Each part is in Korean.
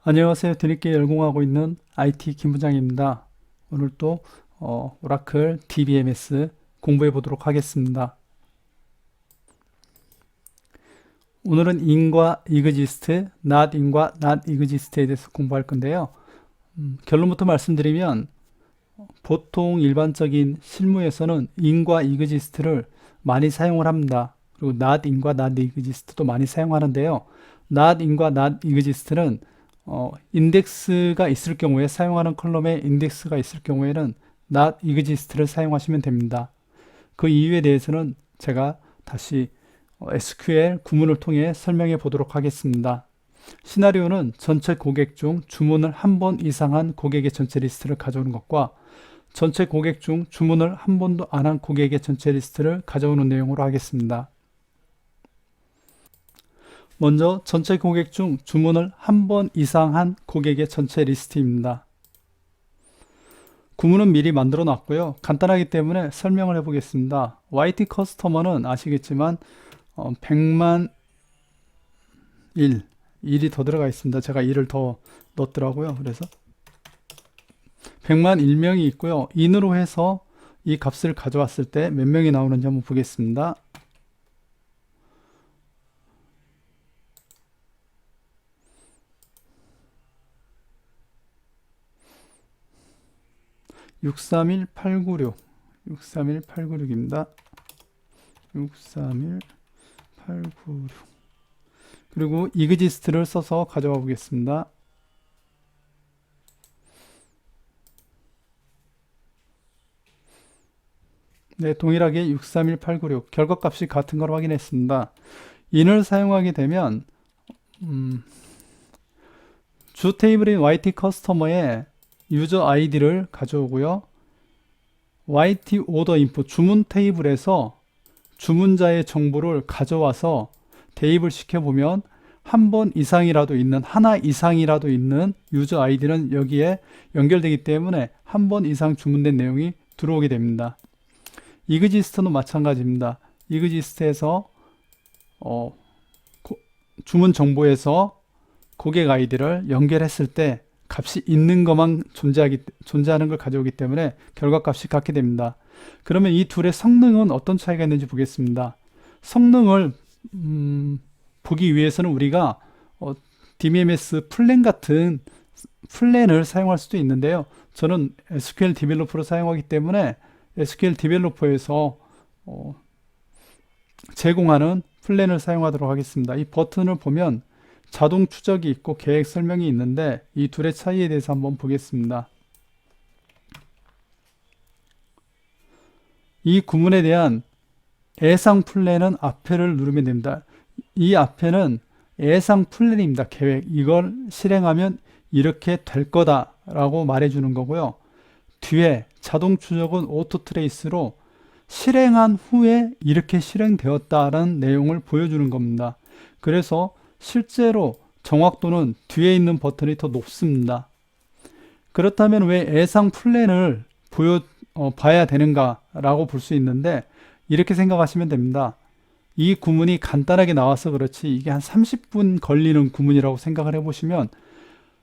안녕하세요. 뒤늦게 열공하고 있는 IT 김 부장입니다. 오늘 또 오라클 DBMS 공부해 보도록 하겠습니다. 오늘은 in과 exist, not in과 not exist에 대해서 공부할 건데요. 결론부터 말씀드리면 보통 일반적인 실무에서는 in과 exist를 많이 사용을 합니다. 그리고 not in과 not exist도 많이 사용하는데요. not in과 not exist는 인덱스가 있을 경우에 사용하는 컬럼에 인덱스가 있을 경우에는 not exist를 사용하시면 됩니다. 그 이유에 대해서는 제가 다시 SQL 구문을 통해 설명해 보도록 하겠습니다. 시나리오는 전체 고객 중 주문을 한 번 이상 한 고객의 전체 리스트를 가져오는 것과 전체 고객 중 주문을 한 번도 안 한 고객의 전체 리스트를 가져오는 내용으로 하겠습니다. 먼저 전체 고객 중 주문을 한 번 이상 한 고객의 전체 리스트입니다. 구문은 미리 만들어 놨고요. 간단하기 때문에 설명을 해 보겠습니다. YT 커스터머는 아시겠지만 100만 1이 더 들어가 있습니다. 제가 1을 더 넣었더라고요. 그래서 100만 1명이 있고요. in으로 해서 이 값을 가져왔을 때 몇 명이 나오는지 한번 보겠습니다. 631896 631896입니다. 631896 그리고 exist를 써서 가져와 보겠습니다. 네, 동일하게 631896 결과값이 같은 걸 확인했습니다. in을 사용하게 되면 주 테이블인 YT 커스터머에 유저 아이디를 가져오고요. YT 오더 인포 주문 테이블에서 주문자의 정보를 가져와서 대입을 시켜보면 한 번 이상이라도 있는 하나 이상이라도 있는 유저 아이디는 여기에 연결되기 때문에 한 번 이상 주문된 내용이 들어오게 됩니다. exist는 마찬가지입니다. exist에서 주문 정보에서 고객 아이디를 연결했을 때 값이 있는 것만 존재하는 걸 가져오기 때문에 결과값이 같게 됩니다. 그러면 이 둘의 성능은 어떤 차이가 있는지 보겠습니다. 성능을 보기 위해서는 우리가 DBMS 플랜 같은 플랜을 사용할 수도 있는데요. 저는 SQL 디벨로퍼를 사용하기 때문에 SQL 디벨로퍼에서 제공하는 플랜을 사용하도록 하겠습니다. 이 버튼을 보면 자동 추적이 있고 계획 설명이 있는데 이 둘의 차이에 대해서 한번 보겠습니다. 이 구문에 대한 예상 플랜은 앞에를 누르면 됩니다. 이 앞에는 예상 플랜입니다. 계획. 이걸 실행하면 이렇게 될 거다 라고 말해주는 거고요. 뒤에 자동 추적은 오토 트레이스로 실행한 후에 이렇게 실행되었다는 내용을 보여주는 겁니다. 그래서 실제로 정확도는 뒤에 있는 버튼이 더 높습니다. 그렇다면 왜 예상 플랜을 봐야 되는가 라고 볼 수 있는데 이렇게 생각하시면 됩니다. 이 구문이 간단하게 나와서 그렇지 이게 한 30분 걸리는 구문이라고 생각을 해보시면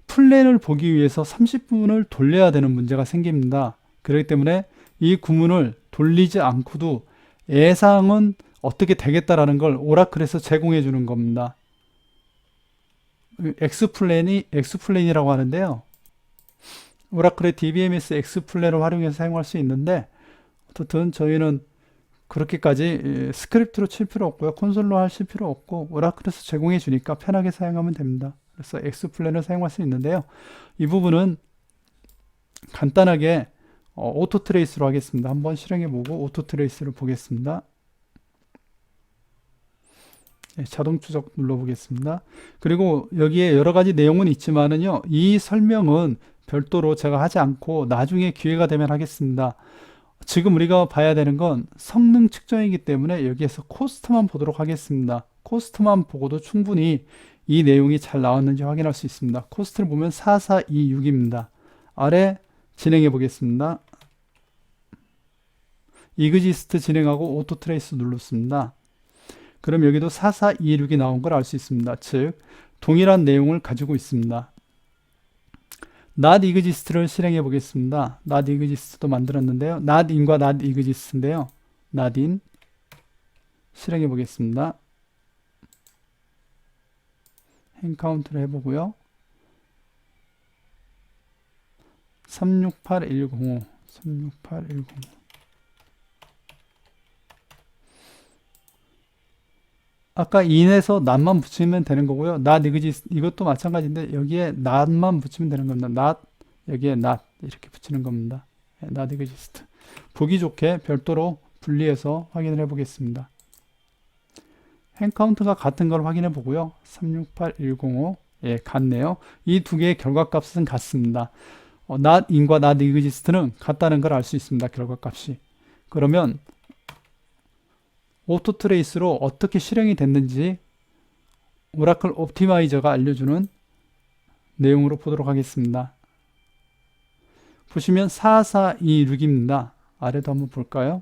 플랜을 보기 위해서 30분을 돌려야 되는 문제가 생깁니다. 그렇기 때문에 이 구문을 돌리지 않고도 예상은 어떻게 되겠다라는 걸 오라클에서 제공해 주는 겁니다. X플랜이라고 하는데요. 오라클의 DBMS X플랜을 활용해서 사용할 수 있는데 어쨌든 저희는 그렇게까지 스크립트로 칠 필요 없고요. 콘솔로 하실 필요 없고 오라클에서 제공해 주니까 편하게 사용하면 됩니다. 그래서 X플랜을 사용할 수 있는데요. 이 부분은 간단하게 오토 트레이스로 하겠습니다. 한번 실행해 보고 오토 트레이스를 보겠습니다. 네, 자동 추적 눌러보겠습니다. 그리고 여기에 여러 가지 내용은 있지만은요, 이 설명은 별도로 제가 하지 않고 나중에 기회가 되면 하겠습니다. 지금 우리가 봐야 되는 건 성능 측정이기 때문에 여기에서 코스트만 보도록 하겠습니다. 코스트만 보고도 충분히 이 내용이 잘 나왔는지 확인할 수 있습니다. 코스트를 보면 4426입니다. 아래 진행해 보겠습니다. exist 진행하고 오토 트레이스 눌렀습니다. 그럼 여기도 4426이 나온 걸 알 수 있습니다. 즉 동일한 내용을 가지고 있습니다. not exist를 실행해 보겠습니다. not exist도 만들었는데요. not in과 not exist인데요. not in 실행해 보겠습니다. 행 카운트를 해보고요. 368105 아까 in에서 not만 붙이면 되는 거고요. not exist 이것도 마찬가지인데 여기에 not만 붙이면 되는 겁니다. not 여기에 not 이렇게 붙이는 겁니다. not exist 보기 좋게 별도로 분리해서 확인을 해 보겠습니다. 행 카운트가 같은 걸 확인해 보고요. 368105 예, 같네요. 이 두 개의 결과값은 같습니다. not in과 not exist는 같다는 걸 알 수 있습니다. 결과값이. 그러면 오토 트레이스로 어떻게 실행이 됐는지 오라클 옵티마이저가 알려주는 내용으로 보도록 하겠습니다. 보시면 4426입니다. 아래도 한번 볼까요?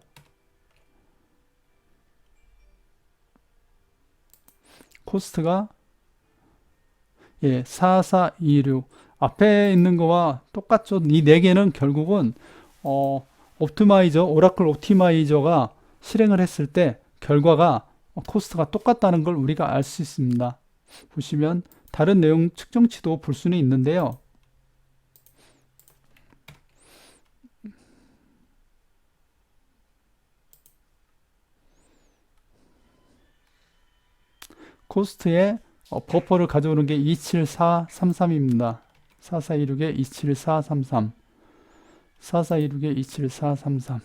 코스트가 예, 4426 앞에 있는 거와 똑같죠. 이 네 개는 결국은 옵티마이저, 오라클 옵티마이저가 실행을 했을 때 결과가 코스트가 똑같다는 걸 우리가 알 수 있습니다. 보시면 다른 내용 측정치도 볼 수는 있는데요. 코스트에 버퍼를 가져오는 게 27433입니다. 4426에 27433 4426에 27433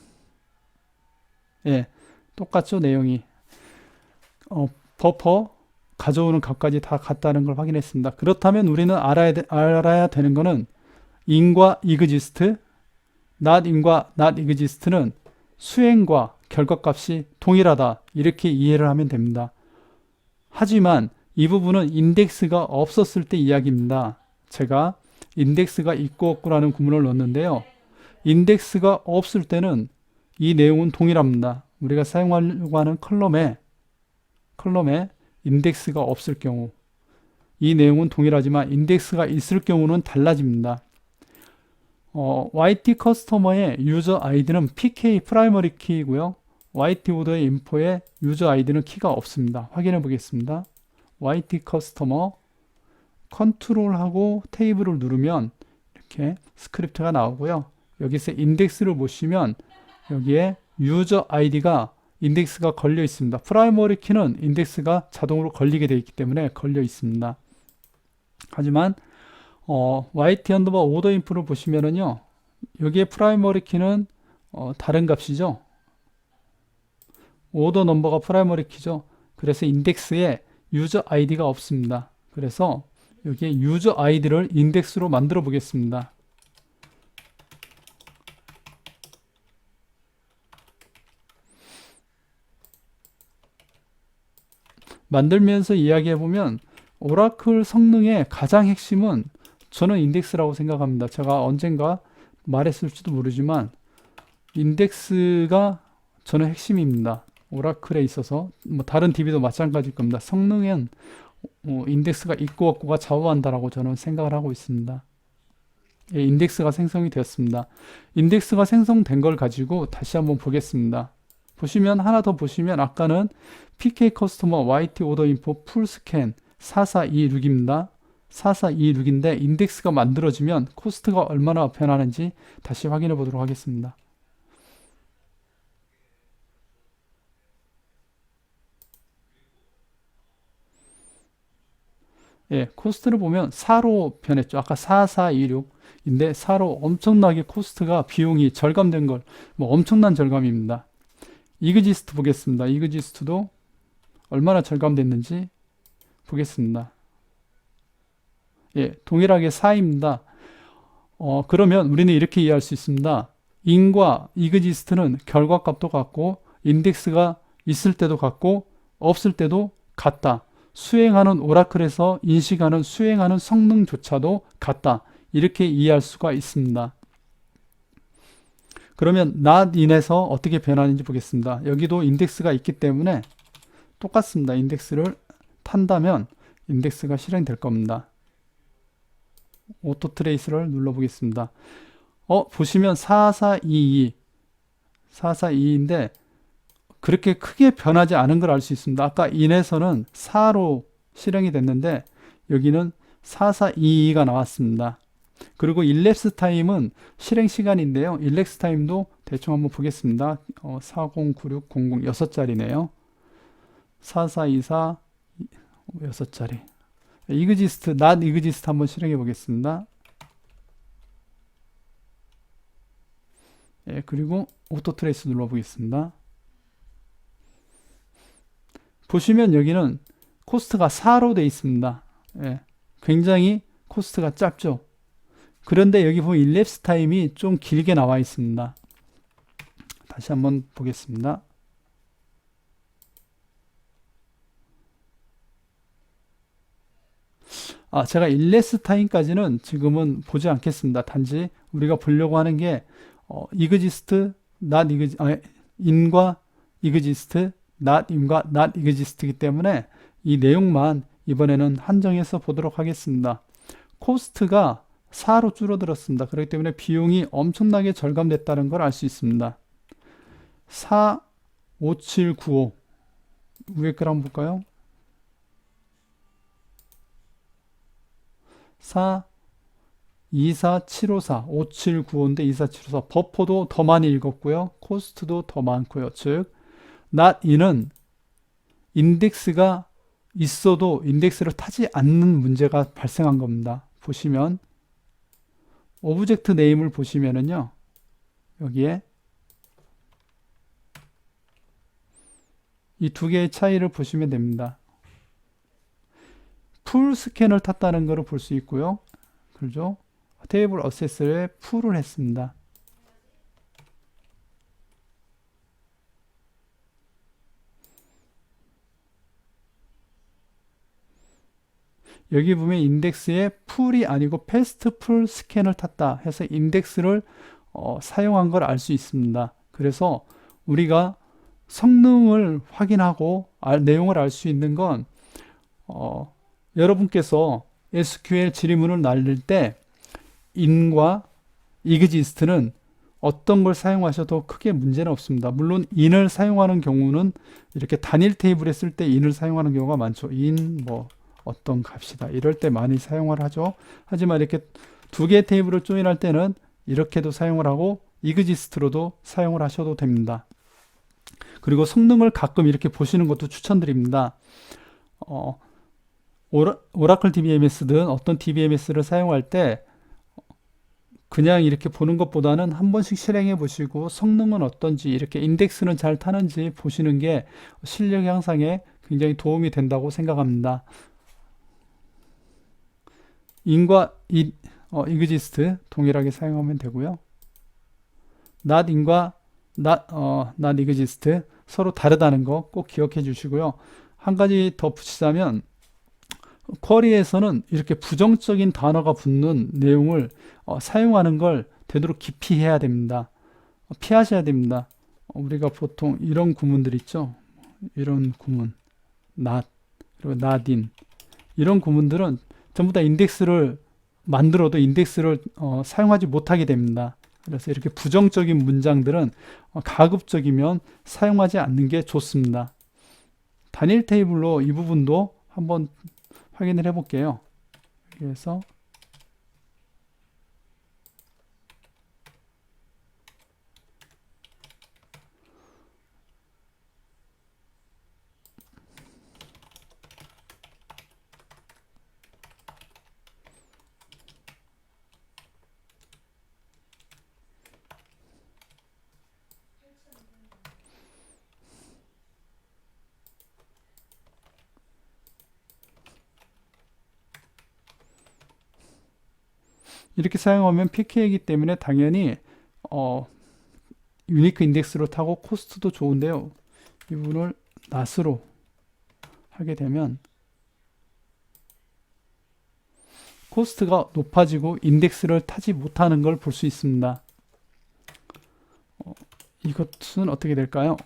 예, 똑같죠 내용이. 버퍼 가져오는 값까지 다 같다는 걸 확인했습니다. 그렇다면 우리는 알아야 되는 거는 in과 exist, not in과 not exist는 수행과 결과값이 동일하다 이렇게 이해를 하면 됩니다. 하지만 이 부분은 인덱스가 없었을 때 이야기입니다. 제가 인덱스가 있고 없고라는 구문을 넣었는데요. 인덱스가 없을 때는 이 내용은 동일합니다. 우리가 사용하려고 하는 컬럼에 인덱스가 없을 경우 이 내용은 동일하지만 인덱스가 있을 경우는 달라집니다. YT 커스터머의 유저 아이디는 PK 프라이머리 키이고요. YT 오더의 인포에 유저 아이디는 키가 없습니다. 확인해 보겠습니다. YT 커스터머 컨트롤하고 테이블을 누르면 이렇게 스크립트가 나오고요. 여기서 인덱스를 보시면 여기에 유저 아이디가 인덱스가 걸려 있습니다. 프라이머리 키는 인덱스가 자동으로 걸리게 되어 있기 때문에 걸려 있습니다. 하지만 YT 언더바 오더 인프를 보시면은요. 여기에 프라이머리 키는 다른 값이죠. 오더 넘버가 프라이머리 키죠. 그래서 인덱스에 유저 아이디가 없습니다. 그래서 여기에 유저 아이디를 인덱스로 만들어 보겠습니다. 만들면서 이야기해 보면 오라클 성능의 가장 핵심은 저는 인덱스라고 생각합니다. 제가 언젠가 말했을지도 모르지만 인덱스가 저는 핵심입니다. 오라클에 있어서 뭐 다른 DB도 마찬가지일 겁니다. 성능엔 인덱스가 있고 없고가 좌우한다라고 저는 생각을 하고 있습니다. 예, 인덱스가 생성이 되었습니다. 인덱스가 생성된 걸 가지고 다시 한번 보겠습니다. 보시면 하나 더 보시면 아까는 PK 커스터머 YT 오더 인포 풀 스캔 4426입니다. 4426인데 인덱스가 만들어지면 코스트가 얼마나 변하는지 다시 확인해 보도록 하겠습니다. 예, 코스트를 보면 4로 변했죠. 아까 4426인데 4로 엄청나게 코스트가 비용이 절감된 걸 뭐 엄청난 절감입니다. 이그지스트 보겠습니다. 이그지스트도 얼마나 절감됐는지 보겠습니다. 예, 동일하게 4입니다. 그러면 우리는 이렇게 이해할 수 있습니다. in과 exist는 결과값도 같고 인덱스가 있을 때도 같고 없을 때도 같다. 수행하는 오라클에서 인식하는 수행하는 성능조차도 같다. 이렇게 이해할 수가 있습니다. 그러면 not in에서 어떻게 변하는지 보겠습니다. 여기도 인덱스가 있기 때문에 똑같습니다. 인덱스를 탄다면 인덱스가 실행될 겁니다. 오토 트레이스를 눌러보겠습니다. 보시면 4422인데 그렇게 크게 변하지 않은 걸 알 수 있습니다. 아까 in에서는 4로 실행이 됐는데 여기는 4422가 나왔습니다. 그리고 일랩스 타임은 실행 시간인데요. 일랩스 타임도 대충 한번 보겠습니다. 409600 6자리네요. 4424 6자리. 이그지스트, not 이그지스트 한번 실행해 보겠습니다. 예, 그리고 오토 트레이스 눌러 보겠습니다. 보시면 여기는 코스트가 4로 되어 있습니다. 예, 굉장히 코스트가 짧죠. 그런데 여기 보면 일랩스 타임이 좀 길게 나와 있습니다. 다시 한번 보겠습니다. 제가 일랩스 타임까지는 지금은 보지 않겠습니다. 단지 우리가 보려고 하는 게 이그지스트, not 이그지, in과 이그지스트, not in과 not 이그지스트이기 때문에 이 내용만 이번에는 한정해서 보도록 하겠습니다. 코스트가 4로 줄어들었습니다. 그렇기 때문에 비용이 엄청나게 절감됐다는 걸 알 수 있습니다. 45795 위에 걸 한번 볼까요? 24754 5795인데 24754 버퍼도 더 많이 읽었고요. 코스트도 더 많고요. 즉 not in은 인덱스가 있어도 인덱스를 타지 않는 문제가 발생한 겁니다. 보시면 오브젝트 네임을 보시면은요. 여기에 이 두 개의 차이를 보시면 됩니다. 풀 스캔을 탔다는 것을 볼 수 있고요. 그렇죠? 테이블 어세스에 풀을 했습니다. 여기 보면 인덱스에 풀이 아니고 패스트 풀 스캔을 탔다 해서 인덱스를 사용한 걸 알 수 있습니다. 그래서 우리가 성능을 확인하고 내용을 알 수 있는 건 여러분께서 SQL 질문을 날릴 때 in과 exist는 어떤 걸 사용하셔도 크게 문제는 없습니다. 물론 in을 사용하는 경우는 이렇게 단일 테이블에 쓸 때 in을 사용하는 경우가 많죠. in 뭐 어떤 값이다 이럴 때 많이 사용을 하죠. 하지만 이렇게 두 개의 테이블을 조인할 때는 이렇게도 사용을 하고 exist로도 사용을 하셔도 됩니다. 그리고 성능을 가끔 이렇게 보시는 것도 추천드립니다. 오라클 DBMS든 어떤 DBMS를 사용할 때 그냥 이렇게 보는 것보다는 한 번씩 실행해 보시고 성능은 어떤지 이렇게 인덱스는 잘 타는지 보시는 게 실력 향상에 굉장히 도움이 된다고 생각합니다. in과 exist 동일하게 사용하면 되고요. not in과 not exist 서로 다르다는 거 꼭 기억해 주시고요. 한 가지 더 붙이자면 쿼리에서는 이렇게 부정적인 단어가 붙는 내용을 사용하는 걸 되도록 기피해야 됩니다. 피하셔야 됩니다. 우리가 보통 이런 구문들 있죠. 이런 구문 not 그리고 not in 이런 구문들은 전부 다 인덱스를 만들어도 인덱스를 사용하지 못하게 됩니다. 그래서 이렇게 부정적인 문장들은 가급적이면 사용하지 않는 게 좋습니다. 단일 테이블로 이 부분도 한번 확인을 해 볼게요. 그래서 이렇게 사용하면 PK이기 때문에 당연히 유니크 인덱스로 타고 코스트도 좋은데요. 이 부분을 not으로 하게 되면 코스트가 높아지고 인덱스를 타지 못하는 걸 볼 수 있습니다. 이것은 어떻게 될까요?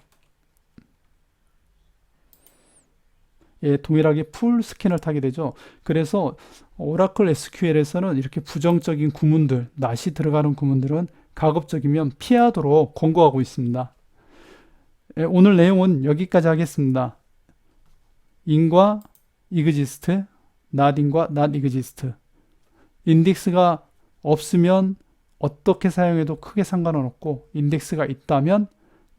예, 동일하게 풀 스캔을 타게 되죠. 그래서 오라클 SQL에서는 이렇게 부정적인 구문들, not이 들어가는 구문들은 가급적이면 피하도록 권고하고 있습니다. 오늘 내용은 여기까지 하겠습니다. in과 exist, not in과 not exist. 인덱스가 없으면 어떻게 사용해도 크게 상관은 없고, 인덱스가 있다면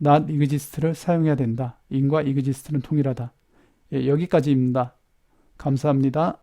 not exist를 사용해야 된다. in과 exist는 동일하다. 여기까지입니다. 감사합니다.